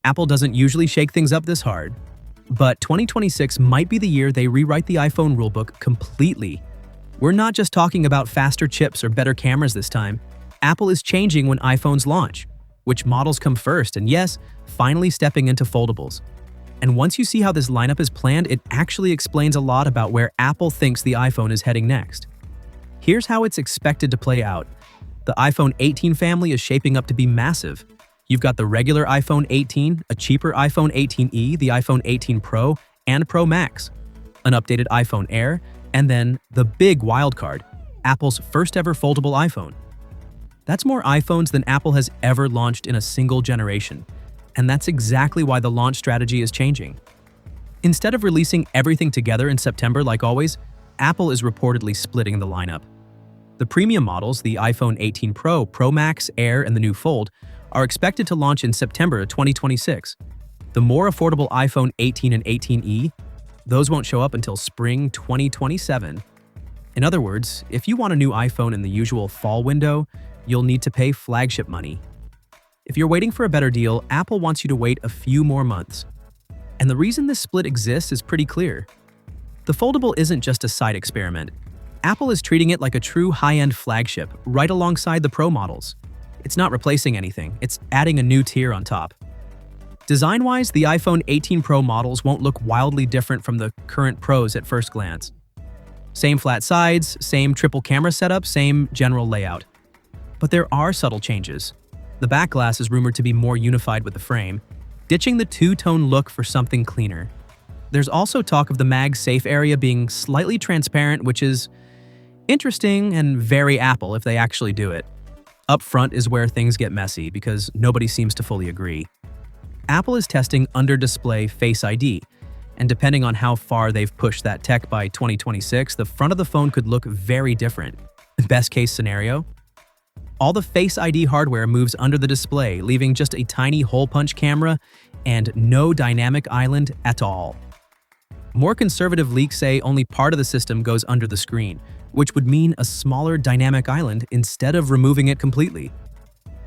Apple doesn't usually shake things up this hard, but 2026 might be the year they rewrite the iPhone rulebook completely. We're not just talking about faster chips or better cameras this time. Apple is changing when iPhones launch, which models come first, and yes, finally stepping into foldables. And once you see how this lineup is planned, it actually explains a lot about where Apple thinks the iPhone is heading next. Here's how it's expected to play out. The iPhone 18 family is shaping up to be massive. You've got the regular iPhone 18, a cheaper iPhone 18e, the iPhone 18 Pro, and Pro Max, an updated iPhone Air, and then the big wildcard, Apple's first ever foldable iPhone. That's more iPhones than Apple has ever launched in a single generation, and that's exactly why the launch strategy is changing. Instead of releasing everything together in September like always, Apple is reportedly splitting the lineup. The premium models, the iPhone 18 Pro, Pro Max, Air, and the new Fold, are expected to launch in September 2026. The more affordable iPhone 18 and 18e, those won't show up until spring 2027. In other words, if you want a new iPhone in the usual fall window, you'll need to pay flagship money. If you're waiting for a better deal, Apple wants you to wait a few more months. And the reason this split exists is pretty clear. The foldable isn't just a side experiment. Apple is treating it like a true high-end flagship, right alongside the Pro models. It's not replacing anything, it's adding a new tier on top. Design-wise, the iPhone 18 Pro models won't look wildly different from the current Pros at first glance. Same flat sides, same triple camera setup, same general layout. But there are subtle changes. The back glass is rumored to be more unified with the frame, ditching the two-tone look for something cleaner. There's also talk of the MagSafe area being slightly transparent, which is interesting and very Apple if they actually do it. Up front is where things get messy because nobody seems to fully agree. Apple is testing under-display Face ID, and depending on how far they've pushed that tech by 2026, the front of the phone could look very different. Best case scenario? All the Face ID hardware moves under the display, leaving just a tiny hole-punch camera and no dynamic island at all. More conservative leaks say only part of the system goes under the screen, which would mean a smaller dynamic island instead of removing it completely.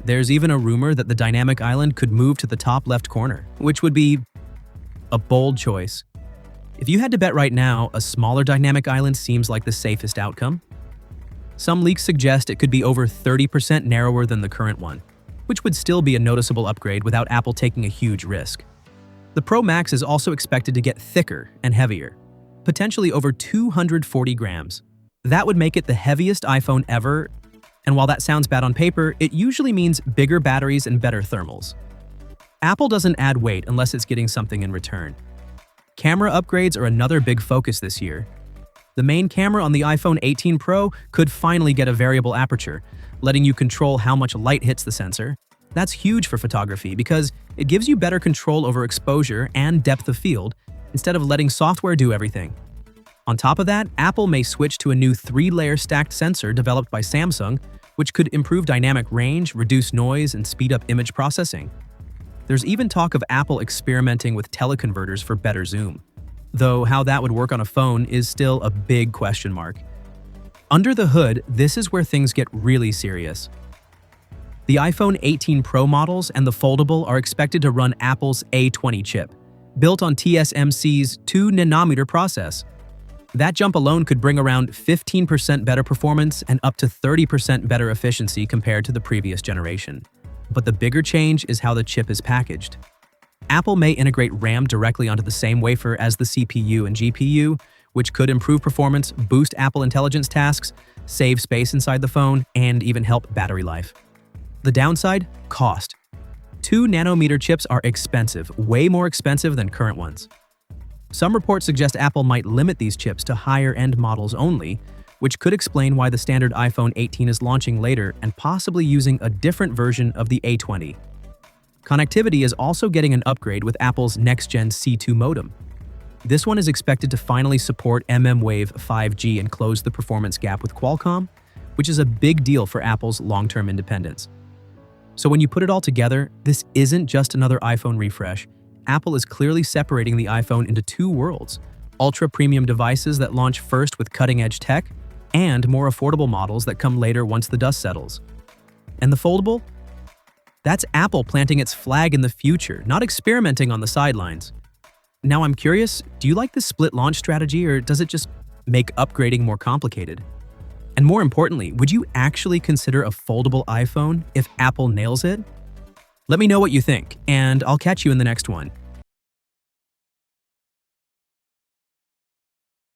There's even a rumor that the dynamic island could move to the top left corner, which would be a bold choice. If you had to bet right now, a smaller dynamic island seems like the safest outcome. Some leaks suggest it could be over 30% narrower than the current one, which would still be a noticeable upgrade without Apple taking a huge risk. The Pro Max is also expected to get thicker and heavier, potentially over 240 grams. That would make it the heaviest iPhone ever, and while that sounds bad on paper, it usually means bigger batteries and better thermals. Apple doesn't add weight unless it's getting something in return. Camera upgrades are another big focus this year. The main camera on the iPhone 18 Pro could finally get a variable aperture, letting you control how much light hits the sensor. That's huge for photography because it gives you better control over exposure and depth of field instead of letting software do everything. On top of that, Apple may switch to a new 3-layer stacked sensor developed by Samsung, which could improve dynamic range, reduce noise, and speed up image processing. There's even talk of Apple experimenting with teleconverters for better zoom, though how that would work on a phone is still a big question mark. Under the hood, this is where things get really serious. The iPhone 18 Pro models and the foldable are expected to run Apple's A20 chip, built on TSMC's 2nm process. That jump alone could bring around 15% better performance and up to 30% better efficiency compared to the previous generation. But the bigger change is how the chip is packaged. Apple may integrate RAM directly onto the same wafer as the CPU and GPU, which could improve performance, boost Apple Intelligence tasks, save space inside the phone, and even help battery life. The downside? Cost. 2nm chips are expensive, way more expensive than current ones. Some reports suggest Apple might limit these chips to higher-end models only, which could explain why the standard iPhone 18 is launching later and possibly using a different version of the A20. Connectivity is also getting an upgrade with Apple's next-gen C2 modem. This one is expected to finally support mmWave 5G and close the performance gap with Qualcomm, which is a big deal for Apple's long-term independence. So when you put it all together, this isn't just another iPhone refresh. Apple is clearly separating the iPhone into two worlds: ultra-premium devices that launch first with cutting-edge tech, and more affordable models that come later once the dust settles. And the foldable? That's Apple planting its flag in the future, not experimenting on the sidelines. Now I'm curious, do you like this split launch strategy, or does it just make upgrading more complicated? And more importantly, would you actually consider a foldable iPhone if Apple nails it? Let me know what you think, and I'll catch you in the next one.